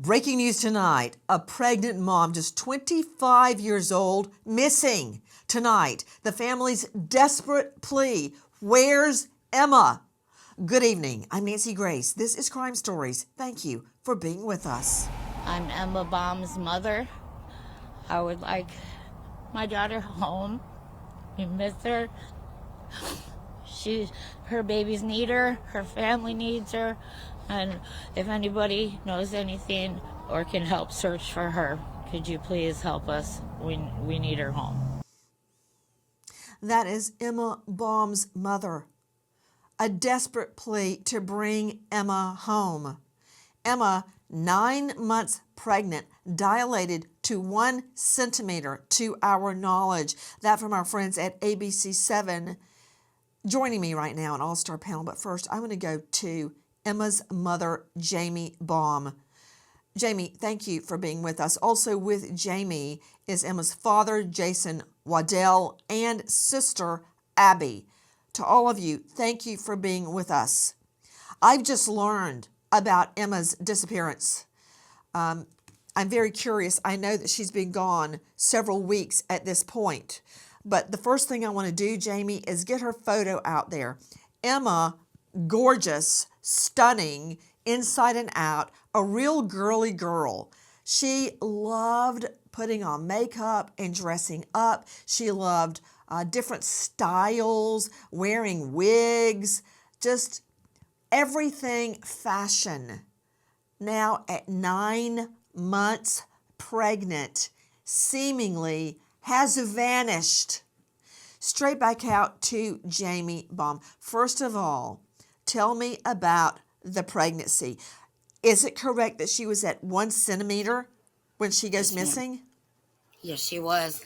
Breaking news tonight, a pregnant mom, just 25 years old, missing. Tonight, the family's desperate plea, where's Emma? Good evening, I'm Nancy Grace. This is Crime Stories. Thank you for being with us. I'm Emma Baum's mother. I would like my daughter home. We miss her. Her babies need her, her family needs her, and if anybody knows anything or can help search for her, could you please help us? We need her home. That is Emma Baum's mother. A desperate plea to bring Emma home. Emma, 9 months pregnant, dilated to 1 centimeter to our knowledge. That from our friends at ABC7. Joining me right now, an all-star panel. But first, I want to go to Emma's mother, Jamie Baum. Jamie, thank you for being with us. Also with Jamie is Emma's father, Jason Waddell, and sister, Abby. To all of you, thank you for being with us. I've just learned about Emma's disappearance. I'm very curious. I know that she's been gone several weeks at this point. But the first thing I want to do, Jamie, is get her photo out there. Emma, gorgeous, stunning, inside and out, a real girly girl. She loved putting on makeup and dressing up. She loved different styles, wearing wigs, just everything fashion. Now at 9 months pregnant, seemingly has vanished. Straight back out to Jamie Baum. First of all, tell me about the pregnancy. Is it correct that she was at 1 centimeter when she goes missing? Yes, she was.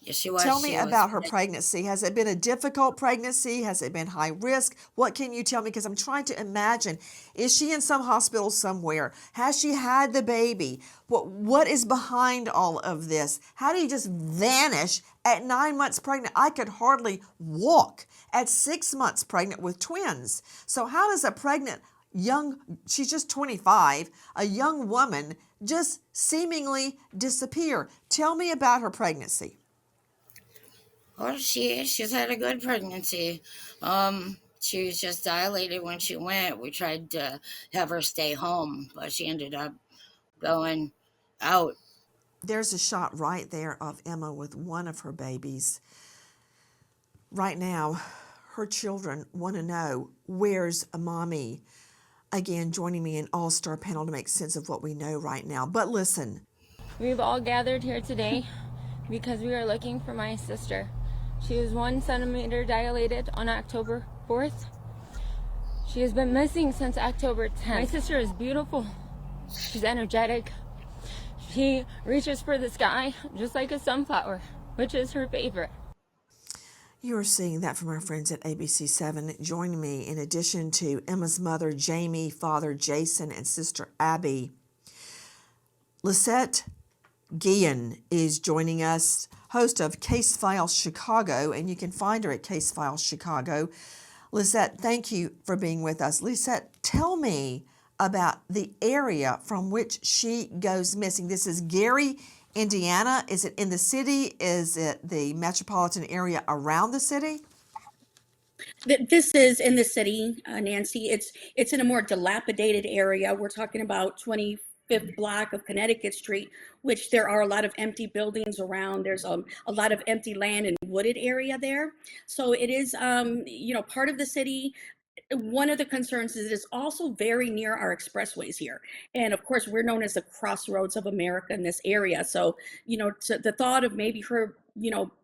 Yes, she was. Tell me about her pregnancy. Has it been a difficult pregnancy? Has it been high risk? What can you tell me? Because I'm trying to imagine. Is she in some hospital somewhere? Has she had the baby? What is behind all of this? How do you just vanish at 9 months pregnant? I could hardly walk at 6 months pregnant with twins. So how does a pregnant she's just 25, a young woman just seemingly disappear? Tell me about her pregnancy. Well, she's had a good pregnancy. She was just dilated when she went. We tried to have her stay home, but she ended up going out. There's a shot right there of Emma with one of her babies. Right now, her children want to know, where's mommy? Again, joining me in all-star panel to make sense of what we know right now. But listen. We've all gathered here today because we are looking for my sister. She was 1 centimeter dilated on October 4th. She has been missing since October 10th. My sister is beautiful. She's energetic. She reaches for the sky just like a sunflower, which is her favorite. You are seeing that from our friends at ABC7. Joining me, in addition to Emma's mother, Jamie, father, Jason, and sister, Abby. Lisette Guillen is joining us, host of Case File Chicago, and you can find her at Case File Chicago. Lisette, thank you for being with us. Lisette, tell me about the area from which she goes missing. This is Gary, Indiana. Is it in the city? Is it the metropolitan area around the city? This is in the city, Nancy. It's in a more dilapidated area. We're talking about 25th block of Connecticut Street, which there are a lot of empty buildings around. There's a lot of empty land and wooded area there. So it is, part of the city. One of the concerns is it's also very near our expressways here. And of course, we're known as the crossroads of America in this area. So, the thought of maybe her,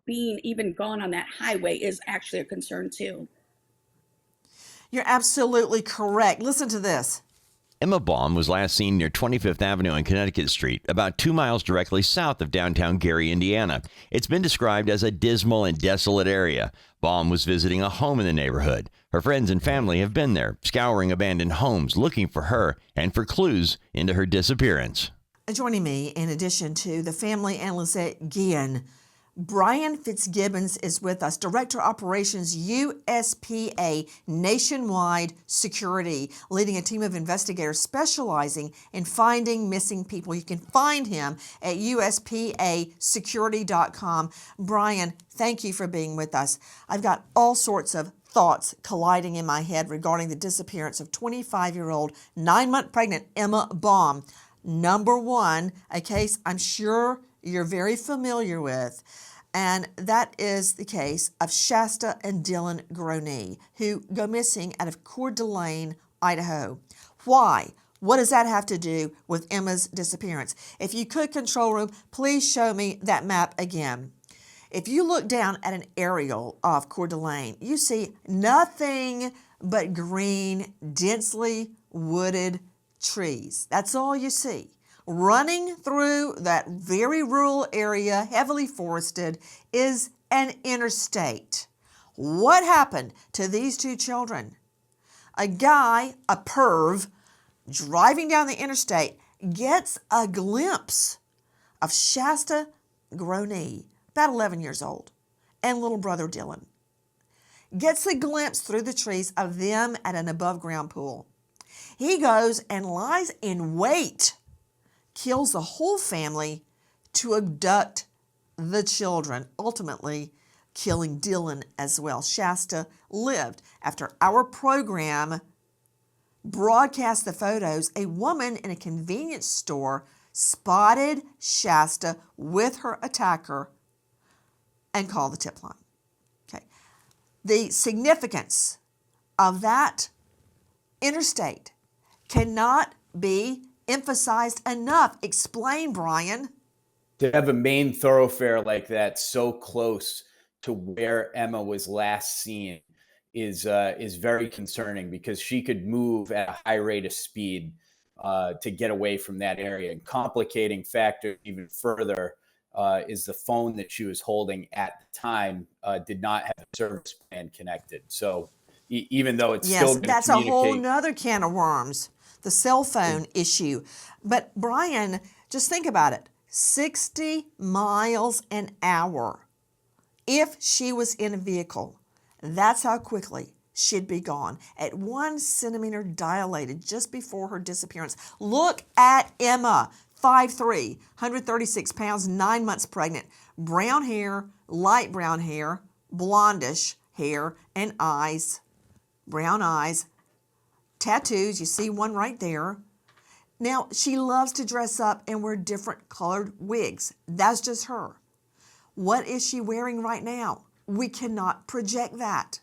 being even gone on that highway is actually a concern too. You're absolutely correct. Listen to this. Emma Baum was last seen near 25th Avenue and Connecticut Street, about 2 miles directly south of downtown Gary, Indiana. It's been described as a dismal and desolate area. Baum was visiting a home in the neighborhood. Her friends and family have been there, scouring abandoned homes, looking for her and for clues into her disappearance. Joining me, in addition to the family and Lisette Guillen, Brian Fitzgibbons is with us, Director Operations USPA Nationwide Security, leading a team of investigators specializing in finding missing people. You can find him at uspasecurity.com. Brian, thank you for being with us. I've got all sorts of thoughts colliding in my head regarding the disappearance of 25-year-old, 9-month pregnant Emma Baum. Number one, a case I'm sure you're very familiar with, and that is the case of Shasta and Dylan Groney, who go missing out of Coeur d'Alene, Idaho. Why? What does that have to do with Emma's disappearance? If you could, control room, please show me that map again. If you look down at an aerial of Coeur d'Alene, you see nothing but green, densely wooded trees. That's all you see. Running through that very rural area, heavily forested, is an interstate. What happened to these two children? A guy, a perv, driving down the interstate, gets a glimpse of Shasta Groney, about 11 years old, and little brother Dylan. Gets a glimpse through the trees of them at an above-ground pool. He goes and lies in wait, kills the whole family to abduct the children, ultimately killing Dylan as well. Shasta lived. After our program broadcast the photos, a woman in a convenience store spotted Shasta with her attacker and called the tip line. Okay. The significance of that interstate cannot be emphasized enough. Explain, Brian. To have a main thoroughfare like that so close to where Emma was last seen is very concerning, because she could move at a high rate of speed to get away from that area. And complicating factor even further is the phone that she was holding at the time did not have a service plan connected. So even though it's still that's a whole nother can of worms, the cell phone issue. But Brian, just think about it. 60 miles an hour. If she was in a vehicle, that's how quickly she'd be gone. At 1 centimeter dilated just before her disappearance. Look at Emma, 5'3", 136 pounds, 9 months pregnant. Brown hair, light brown hair, blondish hair, and eyes. Brown eyes. Tattoos, you see one right there. Now, she loves to dress up and wear different colored wigs. That's just her. What is she wearing right now? We cannot project that.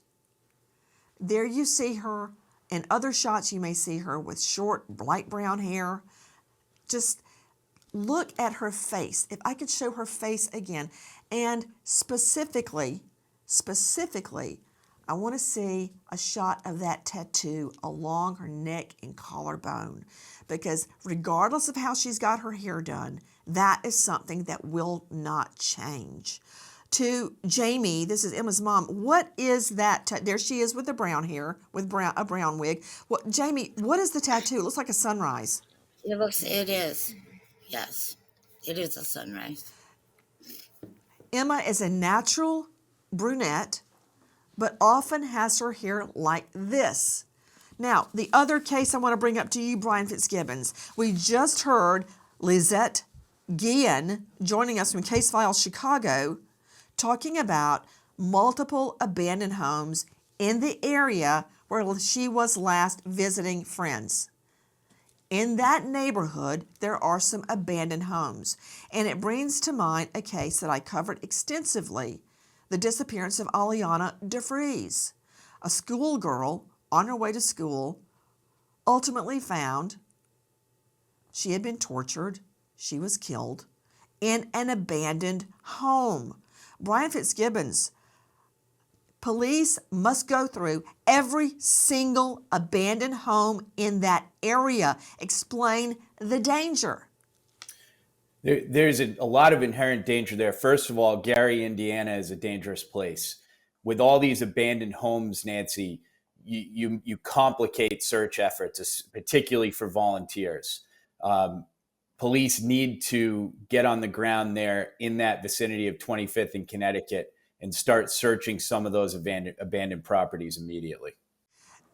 There you see her. In other shots, you may see her with short, light brown hair. Just look at her face. If I could show her face again. And specifically, I want to see a shot of that tattoo along her neck and collarbone, because regardless of how she's got her hair done, that is something that will not change. To Jamie, this is Emma's mom. What is that? There she is with the brown hair, with a brown wig. Jamie, what is the tattoo? It looks like a sunrise. It is. Yes, it is a sunrise. Emma is a natural brunette, but often has her hair like this. Now, the other case I want to bring up to you, Brian Fitzgibbons, we just heard Lizette Guillen joining us from Case Files Chicago, talking about multiple abandoned homes in the area where she was last visiting friends. In that neighborhood, there are some abandoned homes, and it brings to mind a case that I covered extensively, the disappearance of Aliana DeFries, a schoolgirl on her way to school, ultimately found. She had been tortured, she was killed, in an abandoned home. Brian Fitzgibbons, police must go through every single abandoned home in that area. Explain the danger. There's a lot of inherent danger there. First of all, Gary, Indiana is a dangerous place. With all these abandoned homes, Nancy, you complicate search efforts, particularly for volunteers. police need to get on the ground there in that vicinity of 25th and Connecticut and start searching some of those abandoned properties immediately.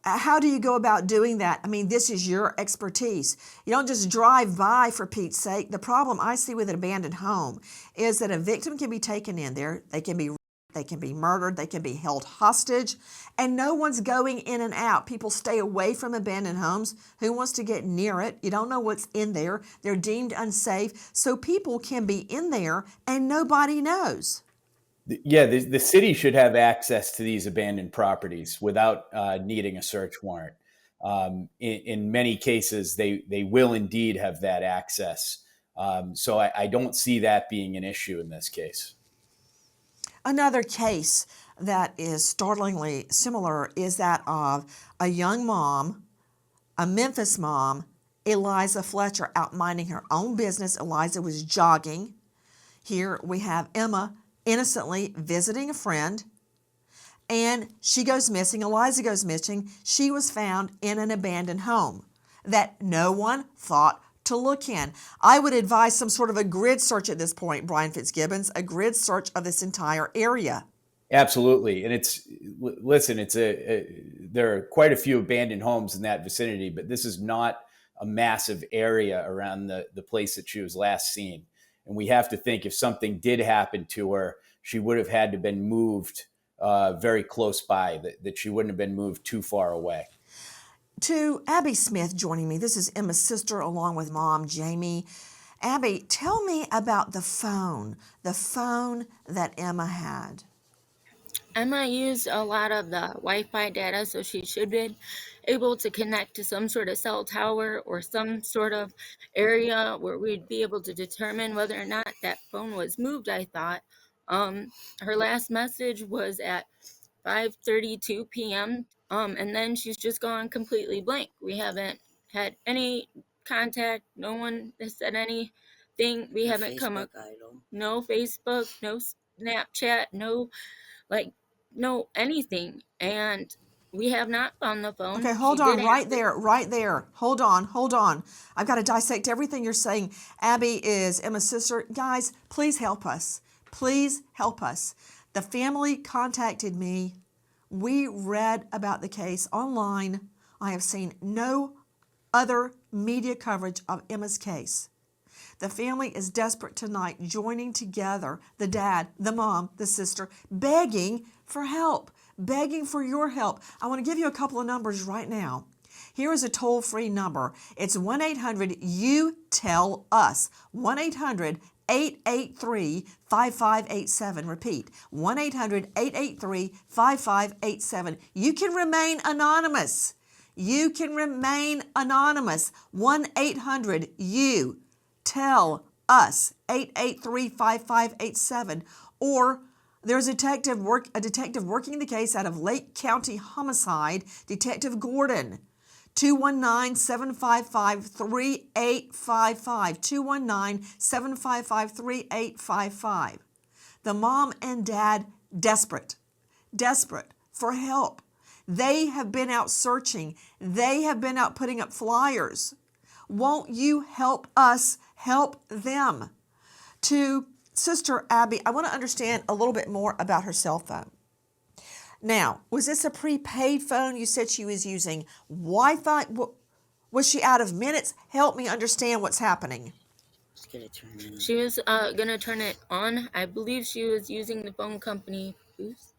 How do you go about doing that? I mean, this is your expertise. You don't just drive by, for Pete's sake. The problem I see with an abandoned home is that a victim can be taken in there. They can be murdered. They can be held hostage, and no one's going in and out. People stay away from abandoned homes. Who wants to get near it? You don't know what's in there. They're deemed unsafe. So people can be in there and nobody knows. Yeah, the city should have access to these abandoned properties without needing a search warrant. In many cases, they will indeed have that access. So I don't see that being an issue in this case. Another case that is startlingly similar is that of a young mom, a Memphis mom, Eliza Fletcher, out minding her own business. Eliza was jogging. Here we have Emma innocently visiting a friend, and she goes missing. Eliza goes missing. She was found in an abandoned home that no one thought to look in. I would advise some sort of a grid search at this point, Brian Fitzgibbons, a grid search of this entire area. Absolutely. And there are quite a few abandoned homes in that vicinity, but this is not a massive area around the place that she was last seen. And we have to think if something did happen to her, she would have had to been moved very close by, that she wouldn't have been moved too far away. To Abby Smith joining me. This is Emma's sister along with mom, Jamie. Abby, tell me about the phone that Emma had. Emma used a lot of the Wi-Fi data, so she should be able to connect to some sort of cell tower or some sort of area where we'd be able to determine whether or not that phone was moved, I thought. Her last message was at 5:32 p.m. And then she's just gone completely blank. We haven't had any contact. No one has said anything. We haven't come up. No Facebook, no Snapchat, no anything. And we have not found the phone. Okay, hold on right there. Hold on. I've got to dissect everything you're saying. Abby is Emma's sister. Guys, please help us. The family contacted me. We read about the case online. I have seen no other media coverage of Emma's case. The family is desperate tonight, joining together, the dad, the mom, the sister, begging for help, begging for your help. I want to give you a couple of numbers right now. Here is a toll-free number. It's 1-800-YOU-TELL-US, 1-800-883-5587. Repeat, 1-800-883-5587. You can remain anonymous. 1-800-YOU-TELL-US, 883-5587. Or there's a detective working the case out of Lake County Homicide, Detective Gordon. 219-755-3855. 219-755-3855. The mom and dad desperate for help. They have been out searching. They have been out putting up flyers. Won't you help us help them? To Sister Abby, I want to understand a little bit more about her cell phone. Now, was this a prepaid phone? You said she was using Wi-Fi. Was she out of minutes? Help me understand what's happening. She was going to turn it on. I believe she was using the phone company Boost.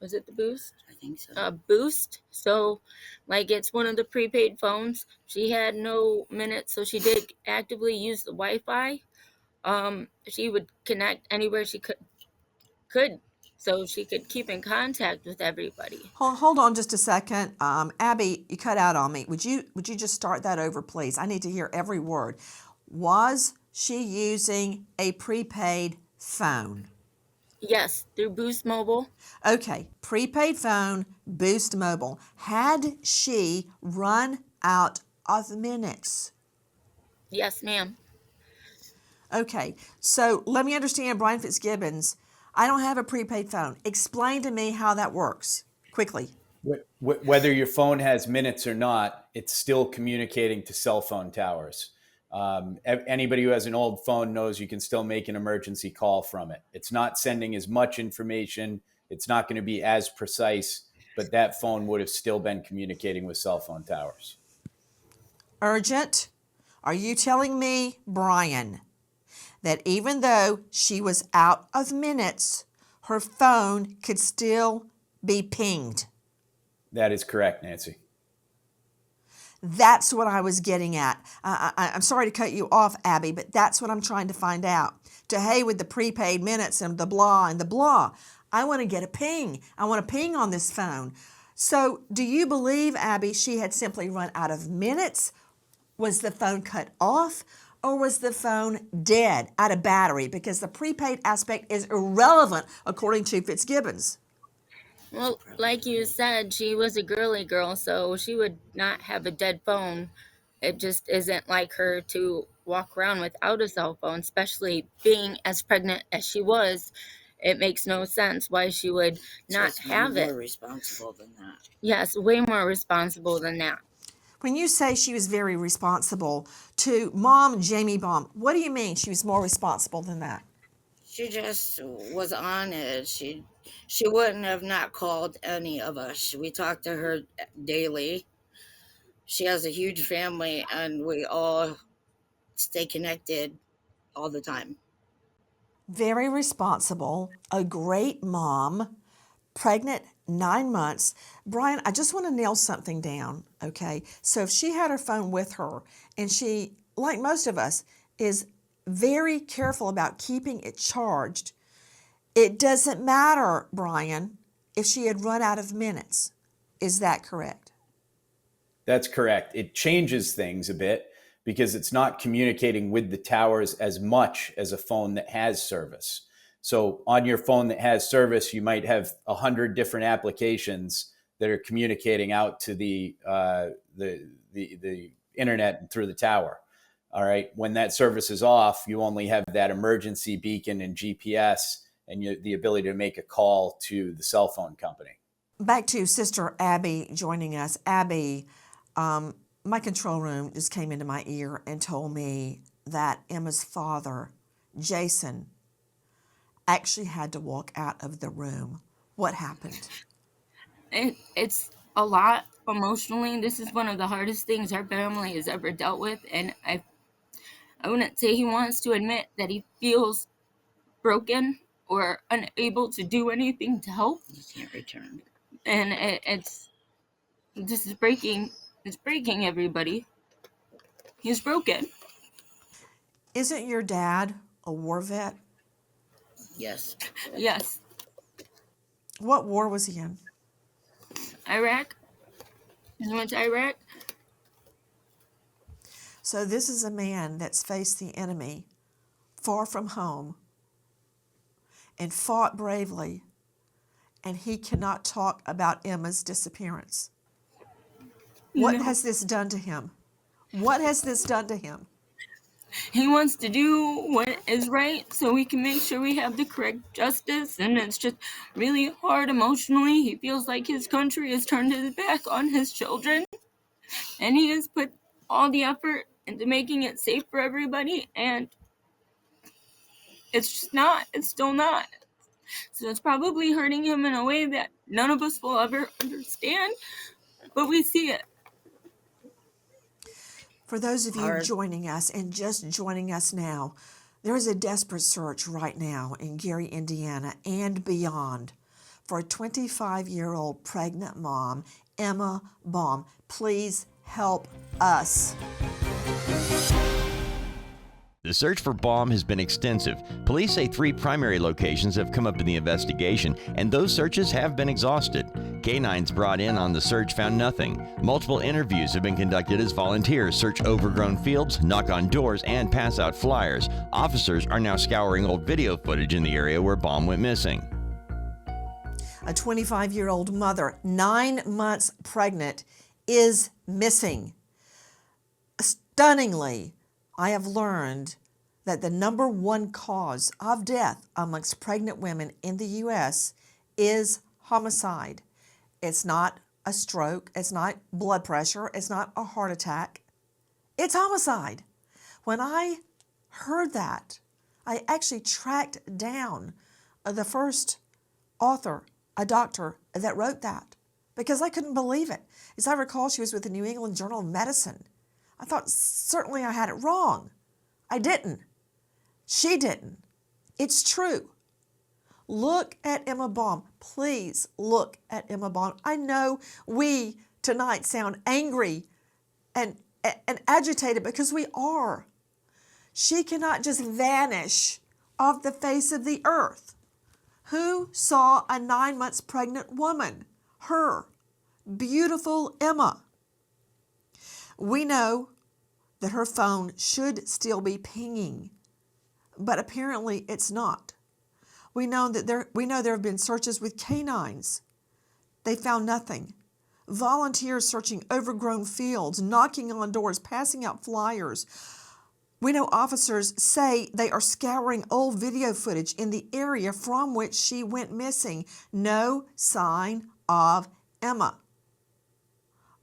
Was it the Boost? I think so. Boost. So, it's one of the prepaid phones. She had no minutes, so she did actively use the Wi-Fi. She would connect anywhere she could, so she could keep in contact with everybody. Hold on just a second. Abby, you cut out on me. Would you just start that over, please? I need to hear every word. Was she using a prepaid phone? Yes, through Boost Mobile. Okay, prepaid phone, Boost Mobile. Had she run out of minutes? Yes, ma'am. Okay, so let me understand, Brian Fitzgibbons. I don't have a prepaid phone. Explain to me how that works, quickly. Whether your phone has minutes or not, it's still communicating to cell phone towers. Anybody who has an old phone knows you can still make an emergency call from it. It's not sending as much information. It's not going to be as precise, but that phone would have still been communicating with cell phone towers. Urgent? Are you telling me, Brian, that even though she was out of minutes, her phone could still be pinged? That is correct, Nancy. That's what I was getting at. I'm sorry to cut you off, Abby, but that's what I'm trying to find out. To hey with the prepaid minutes and the blah and the blah. I want to get a ping. I want a ping on this phone. So do you believe, Abby, she had simply run out of minutes? Was the phone cut off? Or was the phone dead, out of battery? Because the prepaid aspect is irrelevant according to Fitzgibbons. Well, like you said, she was a girly girl, so she would not have a dead phone. It just isn't like her to walk around without a cell phone, especially being as pregnant as she was. It makes no sense why she would not have it. More responsible than that. Yes, way more responsible than that. When you say she was very responsible to Mom Jamie Baum, what do you mean she was more responsible than that? She just was on it. She wouldn't have not called any of us. We talked to her daily. She has a huge family, and we all stay connected all the time. Very responsible, a great mom, pregnant 9 months. Brian, I just want to nail something down, okay? So if she had her phone with her and she, like most of us, is very careful about keeping it charged, it doesn't matter, Brian, if she had run out of minutes. Is that correct? That's correct. It changes things a bit because it's not communicating with the towers as much as a phone that has service. So on your phone that has service, you might have 100 different applications that are communicating out to the internet and through the tower. All right. When that service is off, you only have that emergency beacon and GPS and the ability to make a call to the cell phone company. Back to Sister Abby joining us. Abby, my control room just came into my ear and told me that Emma's father, Jason, actually had to walk out of the room. What happened? It's a lot emotionally. This is one of the hardest things our family has ever dealt with, and I wouldn't say he wants to admit that he feels broken or unable to do anything to help. He can't return. And this is breaking. It's breaking everybody. He's broken. Isn't your dad a war vet? Yes. Yes. What war was he in? Iraq. He went to Iraq. So this is a man that's faced the enemy far from home and fought bravely, and he cannot talk about Emma's disappearance. What has this done to him? What has this done to him? He wants to do what is right so we can make sure we have the correct justice, and it's just really hard emotionally. He feels like his country has turned his back on his children, and he has put all the effort into making it safe for everybody, and it's just not. It's still not. So it's probably hurting him in a way that none of us will ever understand, but we see it. For those of you joining us and just joining us now, there is a desperate search right now in Gary, Indiana and beyond for a 25-year-old pregnant mom, Emma Baum. Please help us. The search for Baum has been extensive. Police say 3 primary locations have come up in the investigation, and those searches have been exhausted. Canines brought in on the search found nothing. Multiple interviews have been conducted as volunteers search overgrown fields, knock on doors, and pass out flyers. Officers are now scouring old video footage in the area where Baum went missing. A 25-year-old mother, 9 months pregnant, is missing. Stunningly, I have learned that the number 1 cause of death amongst pregnant women in the U.S. is homicide. It's not a stroke. It's not blood pressure. It's not a heart attack. It's homicide. When I heard that, I actually tracked down the first author, a doctor that wrote that, because I couldn't believe it. As I recall, she was with the New England Journal of Medicine. I thought certainly I had it wrong. I didn't. She didn't. It's true. Look at Emma Baum. Please look at Emma Baum. I know we tonight sound angry and agitated because we are. She cannot just vanish off the face of the earth. Who saw a 9 months pregnant woman? Her. Beautiful Emma. We know that her phone should still be pinging, but apparently it's not. We know there have been searches with canines. They found nothing. Volunteers searching overgrown fields, knocking on doors, passing out flyers. We know officers say they are scouring old video footage in the area from which she went missing. No sign of Emma.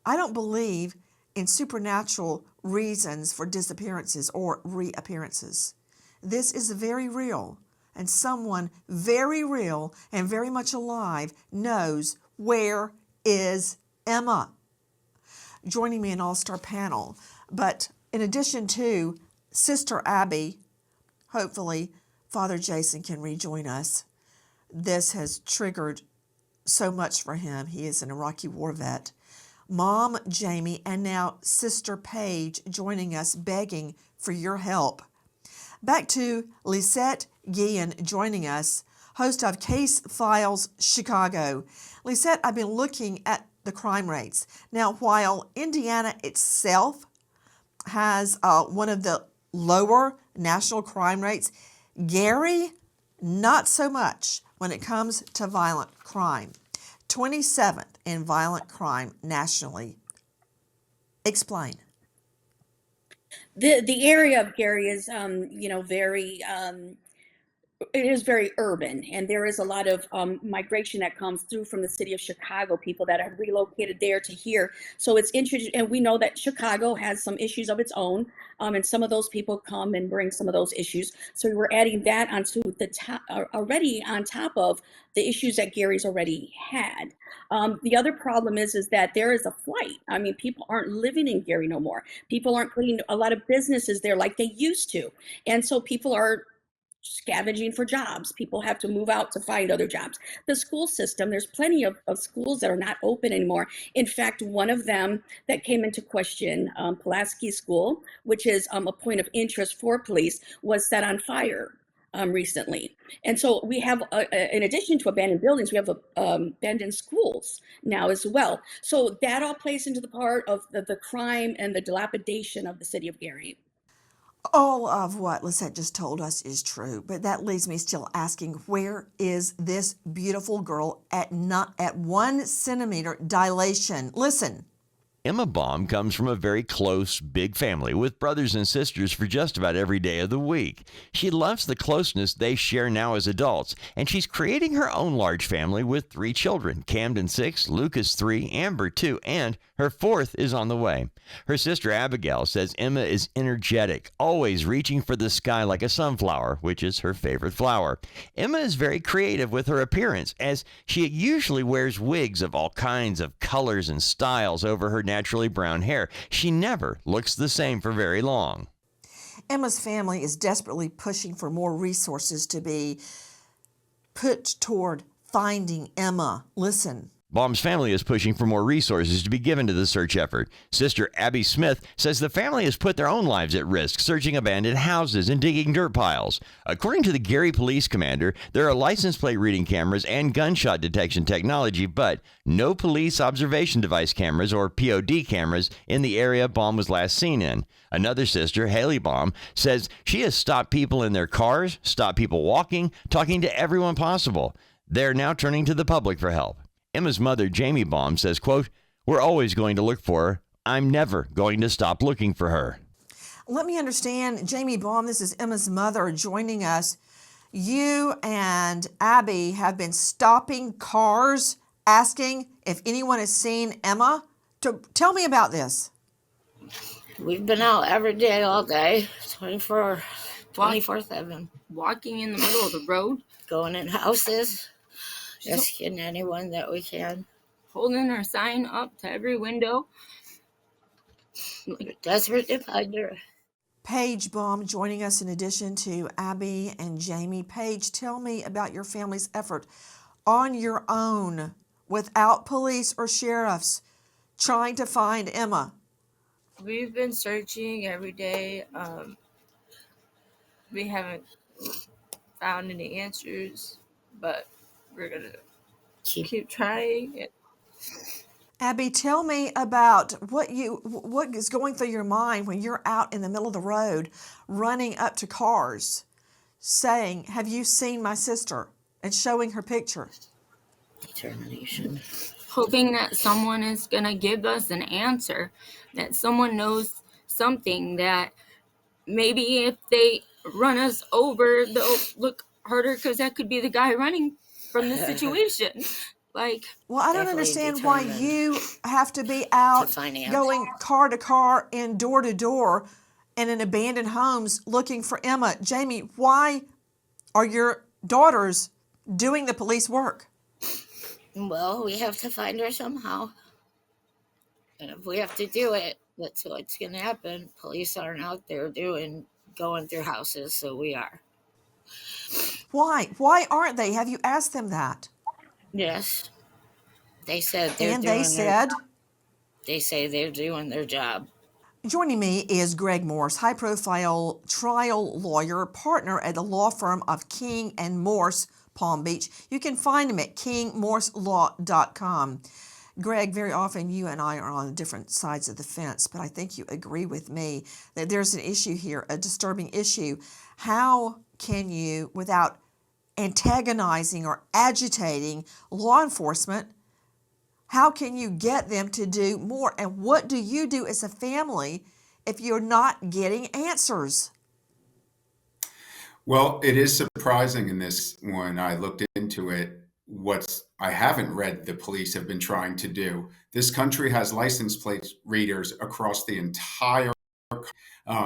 I don't believe in supernatural reasons for disappearances or reappearances. This is very real, and someone very real and very much alive knows where is Emma. Joining me an all-star panel, but in addition to Sister Abby, hopefully Father Jason can rejoin us. This has triggered so much for him. He is an Iraqi war vet. Mom Jamie, and now Sister Paige joining us, begging for your help. Back to Lisette Guillen joining us, host of Case Files Chicago. Lisette, I've been looking at the crime rates. Now, while Indiana itself has one of the lower national crime rates, Gary, not so much when it comes to violent crime. 27th in violent crime nationally. Explain. The area of Gary is, very it is very urban, and there is a lot of migration that comes through from the city of Chicago, people that have relocated there to here. So it's interesting, and we know that Chicago has some issues of its own, and some of those people come and bring some of those issues. So we're adding that onto the top, already on top of the issues that Gary's already had. The other problem is that there is a flight. I mean, people aren't living in Gary no more. People aren't putting a lot of businesses there like they used to, and so people are scavenging for jobs. People have to move out to find other jobs. The school system, there's plenty of schools that are not open anymore. In fact, one of them that came into question, Pulaski School, which is a point of interest for police, was set on fire recently. And so we have, in addition to abandoned buildings, we have abandoned schools now as well. So that all plays into the part of the crime and the dilapidation of the city of Gary. All of what Lisette just told us is true, but that leaves me still asking, where is this beautiful girl at 1 centimeter dilation? Listen. Emma Baum comes from a very close, big family with brothers and sisters for just about every day of the week. She loves the closeness they share now as adults, and she's creating her own large family with 3 children, Camden 6, Lucas 3, Amber 2, and her 4th is on the way. Her sister Abigail says Emma is energetic, always reaching for the sky like a sunflower, which is her favorite flower. Emma is very creative with her appearance, as she usually wears wigs of all kinds of colors and styles over her naturally brown hair. She never looks the same for very long. Emma's family is desperately pushing for more resources to be put toward finding Emma. Listen. Baum's family is pushing for more resources to be given to the search effort. Sister Abby Smith says the family has put their own lives at risk searching abandoned houses and digging dirt piles. According to the Gary police commander, there are license plate reading cameras and gunshot detection technology, but no police observation device cameras or POD cameras in the area Baum was last seen in. Another sister, Haley Baum, says she has stopped people in their cars, stopped people walking, talking to everyone possible. They're now turning to the public for help. Emma's mother, Jamie Baum, says, quote, "We're always going to look for her. I'm never going to stop looking for her." Let me understand, Jamie Baum, this is Emma's mother joining us. You and Abby have been stopping cars asking if anyone has seen Emma. Tell me about this. We've been out every day, all day, 24/7. Walking in the middle of the road, Going in houses, asking anyone that we can. holding her sign up to every window. We're desperate to find her. Paige Baum joining us in addition to Abby and Jamie. Paige, tell me about your family's effort on your own, without police or sheriffs, trying to find Emma. We've been searching every day. We haven't found any answers, but we're gonna keep trying. Abby, tell me about what is going through your mind when you're out in the middle of the road, running up to cars, saying, "Have you seen my sister?" and showing her picture. Determination. Hoping that someone is gonna give us an answer, that someone knows something, that maybe if they run us over, they'll look harder because that could be the guy running from the situation. Like, well, I don't understand why you have to be out going car to car and door to door and in abandoned homes looking for Emma. Jamie, why are your daughters doing the police work? Well, we have to find her somehow. And if we have to do it, that's what's going to happen. Police aren't out there going through houses, so we are. Why? Why aren't they? Have you asked them that? Yes. They said they say they're doing their job. Joining me is Greg Morse, high-profile trial lawyer, partner at the law firm of King and Morse, Palm Beach. You can find him at kingmorselaw.com. Greg, very often you and I are on different sides of the fence, but I think you agree with me that there's an issue here, a disturbing issue. How can you, without antagonizing or agitating law enforcement, how can you get them to do more? And what do you do as a family if you're not getting answers? Well, it is surprising in this when I looked into it, what I haven't read the police have been trying to do. This country has license plate readers across the entire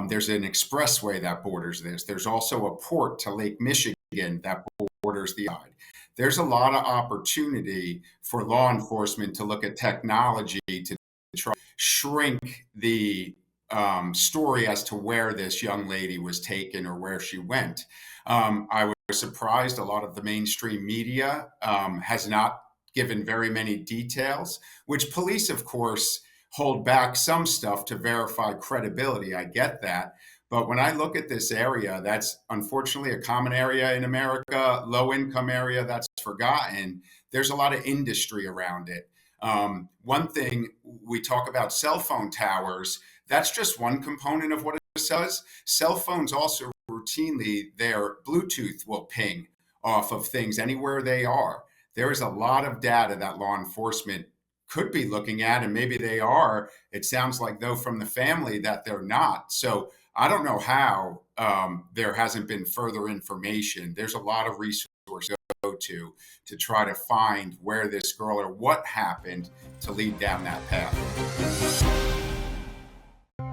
there's an expressway that borders this. There's also a port to Lake Michigan that borders the side. There's a lot of opportunity for law enforcement to look at technology to try to shrink the story as to where this young lady was taken or where she went. I was surprised a lot of the mainstream media has not given very many details, which police, of course, hold back some stuff to verify credibility. I get that. But when I look at this area, that's unfortunately a common area in America, low income area that's forgotten. There's a lot of industry around it. One thing we talk about cell phone towers, that's just one component of what it does. Cell phones also routinely, their Bluetooth will ping off of things anywhere they are. There is a lot of data that law enforcement could be looking at, and maybe they are. It sounds like, though, from the family that they're not. So I don't know how there hasn't been further information. There's a lot of resources to go to try to find where this girl or what happened to lead down that path.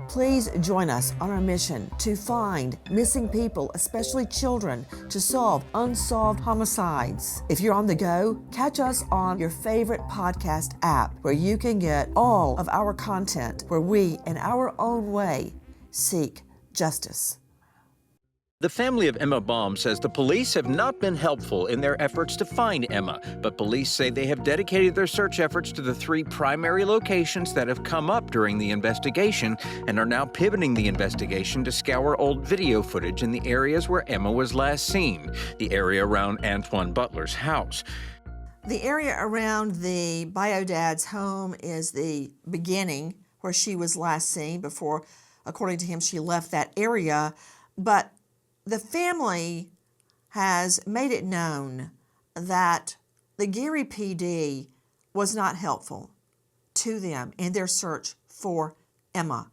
Please join us on our mission to find missing people, especially children, to solve unsolved homicides. If you're on the go, catch us on your favorite podcast app where you can get all of our content where we, in our own way, seek justice. The family of Emma Baum says the police have not been helpful in their efforts to find Emma, but police say they have dedicated their search efforts to the 3 primary locations that have come up during the investigation and are now pivoting the investigation to scour old video footage in the areas where Emma was last seen, the area around Antwon Butler's house. The area around the bio dad's home is the beginning where she was last seen before, according to him, she left that area. But the family has made it known that the Gary PD was not helpful to them in their search for Emma.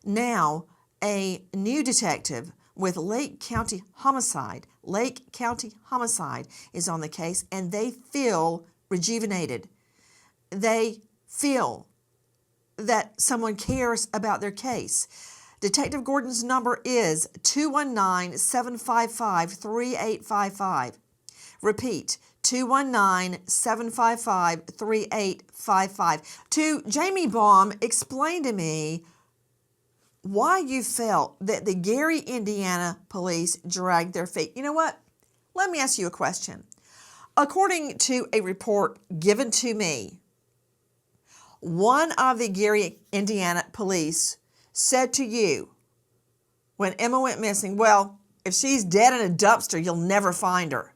Now, a new detective with Lake County Homicide is on the case, and they feel rejuvenated. They feel that someone cares about their case. Detective Gordon's number is 219-755-3855. Repeat, 219-755-3855. To Jamie Baum, explain to me why you felt that the Gary, Indiana police dragged their feet. You know what? Let me ask you a question. According to a report given to me, one of the Gary, Indiana police said to you when Emma went missing, well, if she's dead in a dumpster, you'll never find her.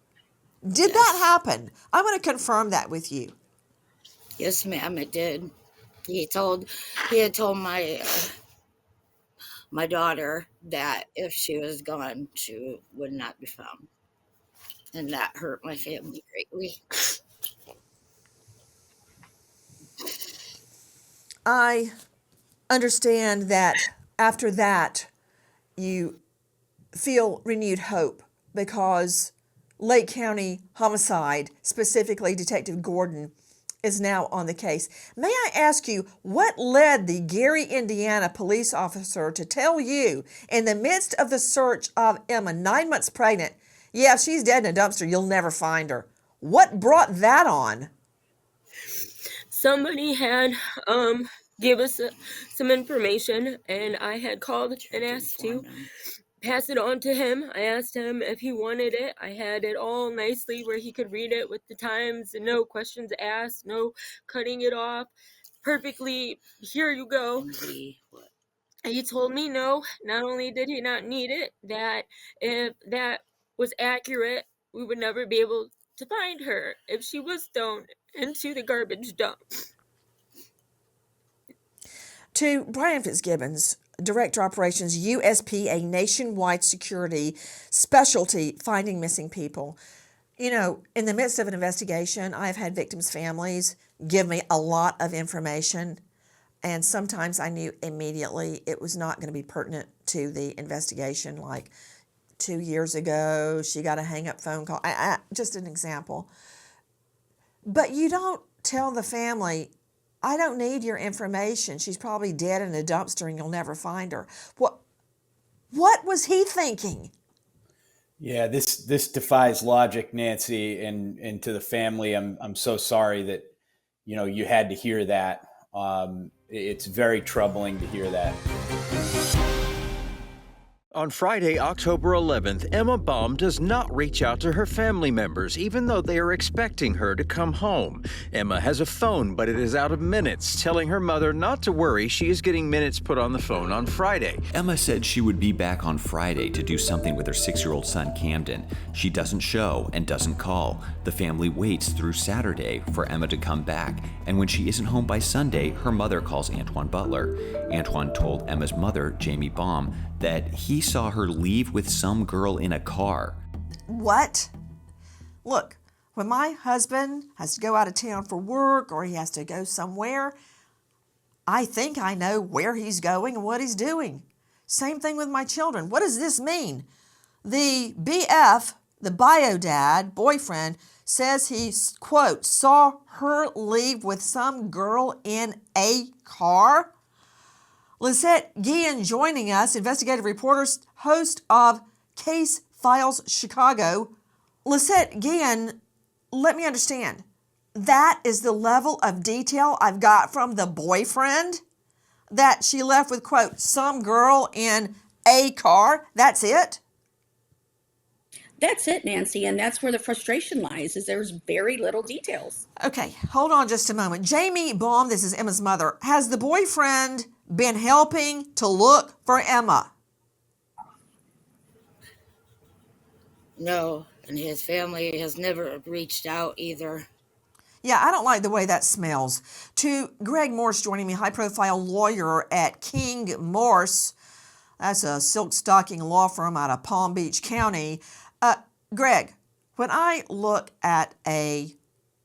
Did that happen? I'm going to confirm that with you. Yes, ma'am, it did. He had told my my daughter that if she was gone, she would not be found, and that hurt my family greatly. I understand that after that, you feel renewed hope because Lake County Homicide, specifically Detective Gordon, is now on the case. May I ask you, what led the Gary, Indiana police officer to tell you in the midst of the search of Emma, 9 months pregnant, yeah, if she's dead in a dumpster, you'll never find her? What brought that on? Somebody had give us some information, and I had called and asked to pass it on to him. I asked him if he wanted it. I had it all nicely where he could read it with the times and no questions asked, no cutting it off. Perfectly, here you go. He told me no, not only did he not need it, that if that was accurate, we would never be able to find her if she was thrown into the garbage dump. To Brian Fitzgibbons, Director Operations, USP, a nationwide security specialty finding missing people. You know, in the midst of an investigation, I've had victims' families give me a lot of information, and sometimes I knew immediately it was not going to be pertinent to the investigation. Like 2 years ago, she got a hang-up phone call. Just an example. But you don't tell the family, I don't need your information. She's probably dead in a dumpster and you'll never find her. What was he thinking? Yeah, this defies logic, Nancy, and to the family, I'm so sorry that you had to hear that. It's very troubling to hear that. On Friday, October 11th, Emma Baum does not reach out to her family members, even though they are expecting her to come home. Emma has a phone, but it is out of minutes, telling her mother not to worry. She is getting minutes put on the phone on Friday. Emma said she would be back on Friday to do something with her 6-year-old son, Camden. She doesn't show and doesn't call. The family waits through Saturday for Emma to come back, and when she isn't home by Sunday, her mother calls Antwon Butler. Antwon told Emma's mother, Jamie Baum, that he saw her leave with some girl in a car. What? Look, when my husband has to go out of town for work or he has to go somewhere, I think I know where he's going and what he's doing. Same thing with my children. What does this mean? The BF, the bio dad, boyfriend, says he, quote, saw her leave with some girl in a car? Lisette Guillen joining us, investigative reporter, host of Case Files Chicago. Lisette Guillen, let me understand. That is the level of detail I've got from the boyfriend? That she left with, quote, some girl in a car? That's it? That's it, Nancy, and that's where the frustration lies, is there's very little details. Okay, hold on just a moment. Jamie Baum, this is Emma's mother. Has the boyfriend been helping to look for Emma? No, and his family has never reached out either. Yeah, I don't like the way that smells. To Greg Morse joining me, high-profile lawyer at King Morse. That's a silk stocking law firm out of Palm Beach County. Greg, when I look at a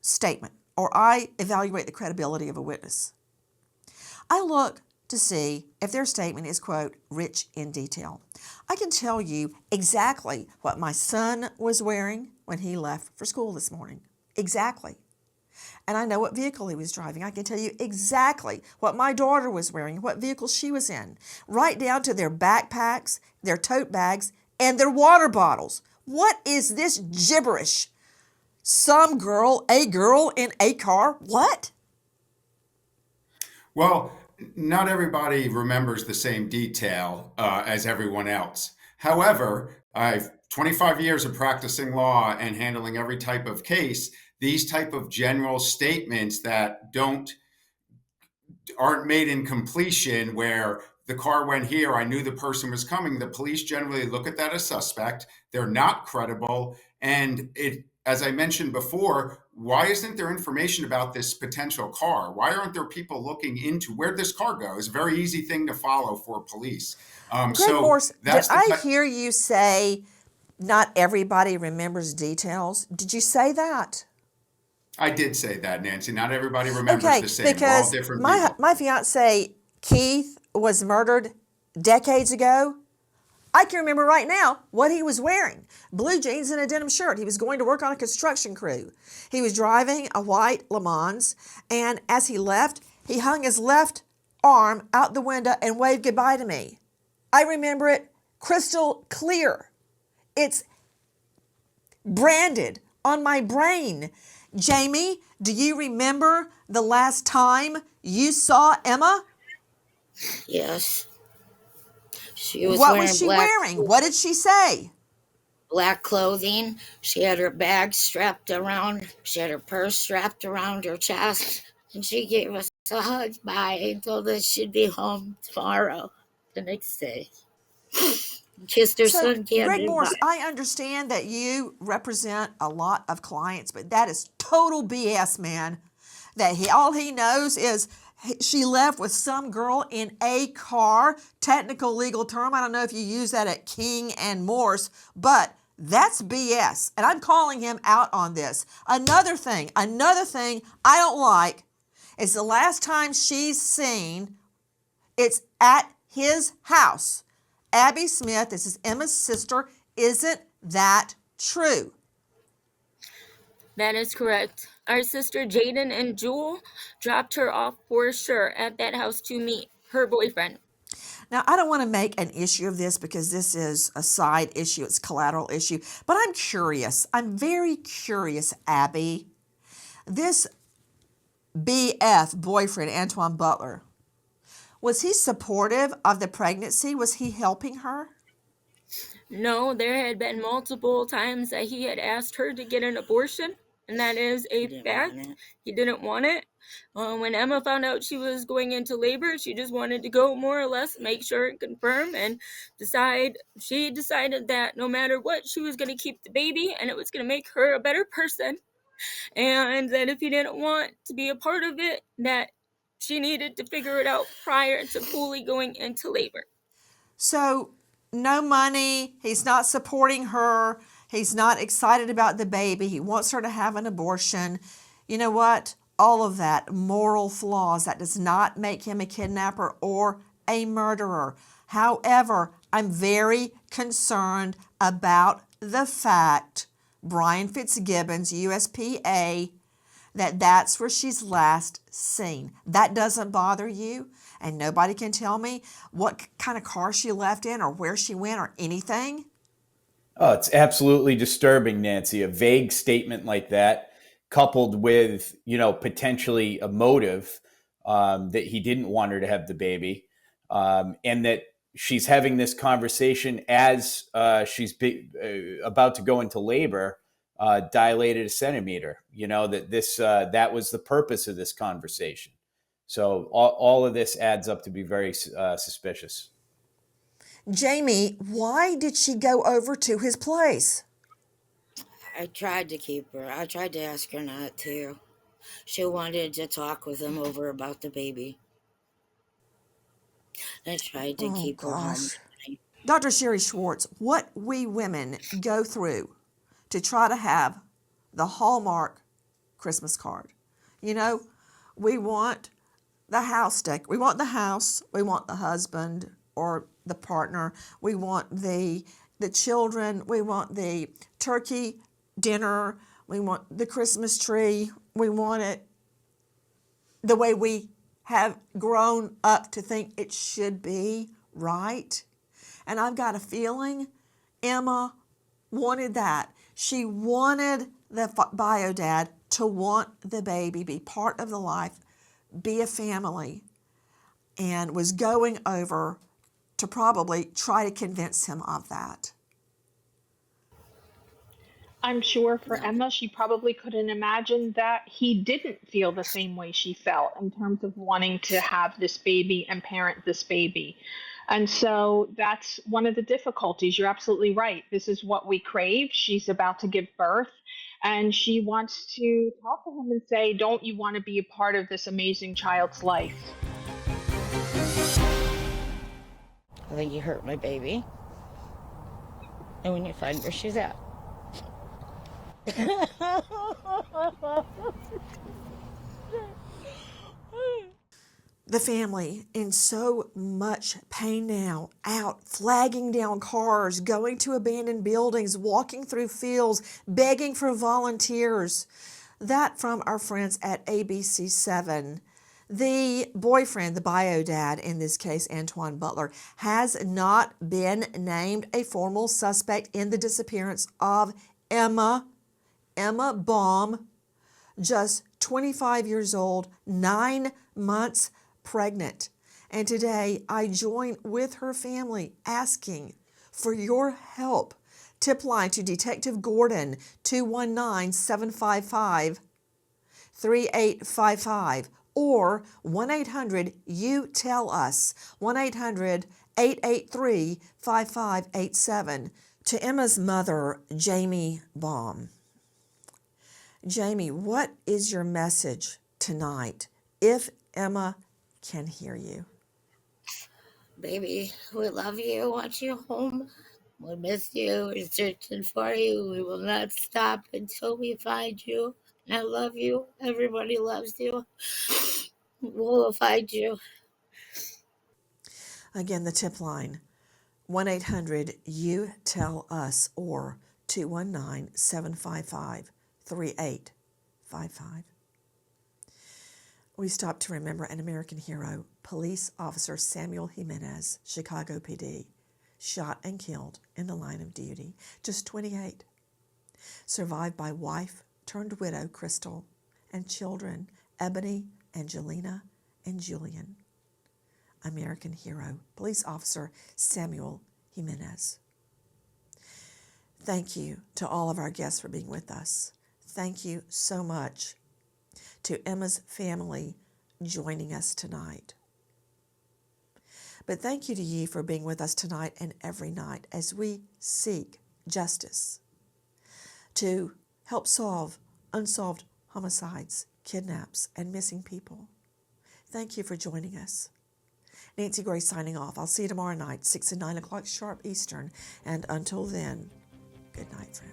statement or I evaluate the credibility of a witness, I look to see if their statement is, quote, rich in detail. I can tell you exactly what my son was wearing when he left for school this morning. Exactly. And I know what vehicle he was driving. I can tell you exactly what my daughter was wearing, what vehicle she was in, right down to their backpacks, their tote bags, and their water bottles. What is this gibberish? Some girl, a girl in a car? What? Well, not everybody remembers the same detail as everyone else. However, I've 25 years of practicing law and handling every type of case. These type of general statements that aren't made in completion, where the car went here, I knew the person was coming. The police generally look at that as suspect. They're not credible. And as I mentioned before, why isn't there information about this potential car? Why aren't there people looking into where this car goes? A very easy thing to follow for police. Greg So Morse, did that's the I type. hear you say not everybody remembers details? Did you say that? I did say that, Nancy. Not everybody remembers Okay, the same. We're all because different my people. my fiance Keith was murdered decades ago. I can remember right now what he was wearing. Blue jeans and a denim shirt. He was going to work on a construction crew. He was driving a white Le Mans, and as he left, he hung his left arm out the window and waved goodbye to me. I remember it crystal clear. It's branded on my brain. Jamie, do you remember the last time you saw Emma? Yes. She was What was wearing she wearing? What did she say? black clothing. She had her bag strapped around. She had her purse strapped around her chest. And she gave us a hug bye and told us she'd be home tomorrow, the next day. Kissed her So, son Greg Camden Morse, bye. I understand that you represent a lot of clients, but that is total BS, man. That all he knows is she left with some girl in a car. Technical legal term. I don't know if you use that at King and Morse, but that's BS. And I'm calling him out on this. Another thing I don't like is the last time she's seen, it's at his house. Abby Smith, this is Emma's sister. Isn't that true? That is correct. Our sister Jaden and Jewel dropped her off for sure at that house to meet her boyfriend. Now, I don't want to make an issue of this because this is a side issue, it's a collateral issue, but I'm curious. I'm very curious, Abby. This BF boyfriend, Antwon Butler, was he supportive of the pregnancy? Was he helping her? No, there had been multiple times that he had asked her to get an abortion, and that is a fact. He didn't want it. When Emma found out she was going into labor, she just wanted to go more or less make sure and confirm and decide. She decided that no matter what, she was going to keep the baby and it was going to make her a better person. And that if he didn't want to be a part of it, that she needed to figure it out prior to fully going into labor. So, no money. He's not supporting her. He's not excited about the baby. He wants her to have an abortion. You know what? All of that, moral flaws, that does not make him a kidnapper or a murderer. However, I'm very concerned about the fact, Brian Fitzgibbons, USPA, that's where she's last seen. That doesn't bother you, and nobody can tell me what kind of car she left in or where she went or anything? Oh, it's absolutely disturbing, Nancy. A vague statement like that, coupled with, potentially a motive that he didn't want her to have the baby, and that she's having this conversation as about to go into labor, dilated a centimeter. That was the purpose of this conversation. So all of this adds up to be very suspicious. Jamie, why did she go over to his place? I tried to keep her. I tried to ask her not to. She wanted to talk with him over about the baby. I tried to Oh, keep her home. gosh. Dr. Sherry Schwartz, what we women go through to try to have the Hallmark Christmas card. We want the house deck. We want the house. We want the husband or the partner. We want the children. We want the turkey dinner. We want the Christmas tree. We want it the way we have grown up to think it should be, right? And I've got a feeling Emma wanted that. She wanted the bio dad to want the baby, be part of the life, be a family, and was going over to probably try to convince him of that. I'm sure for No. Emma, she probably couldn't imagine that he didn't feel the same way she felt in terms of wanting to have this baby and parent this baby. And so that's one of the difficulties. You're absolutely right. This is what we crave. She's about to give birth, and she wants to talk to him and say, don't you want to be a part of this amazing child's life? I think you hurt my baby. And when you find where she's at. The family in so much pain now, out flagging down cars, going to abandoned buildings, walking through fields, begging for volunteers. That from our friends at ABC7. The boyfriend, the bio dad, in this case, Antwon Butler, has not been named a formal suspect in the disappearance of Emma Baum, just 25 years old, 9 months pregnant. And today I join with her family asking for your help. Tip line to Detective Gordon, 219-755-3855 or 1-800-YOU-TELL-US, 1-800-883-5587. To Emma's mother, Jamie Baum. Jamie, what is your message tonight if Emma can hear you? Baby, we love you. Want you home. We miss you. We're searching for you. We will not stop until we find you. I love you. Everybody loves you. We'll find you. Again, the tip line, 1-800-YOU-TELL-US or 219-755-3855. We stop to remember an American hero, police officer Samuel Jimenez, Chicago PD, shot and killed in the line of duty, just 28. Survived by wife turned widow Crystal and children Ebony, Angelina, and Julian. American hero, police officer Samuel Jimenez. Thank you to all of our guests for being with us. Thank you so much to Emma's family joining us tonight. But thank you to you for being with us tonight and every night as we seek justice to help solve unsolved homicides, kidnaps, and missing people. Thank you for joining us. Nancy Gray signing off. I'll see you tomorrow night, 6 and 9 o'clock sharp Eastern. And until then, good night, friend.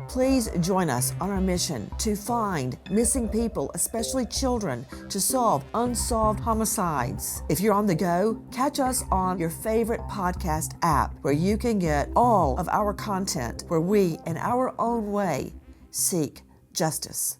Please join us on our mission to find missing people, especially children, to solve unsolved homicides. If you're on the go, catch us on your favorite podcast app where you can get all of our content where we, in our own way, seek justice.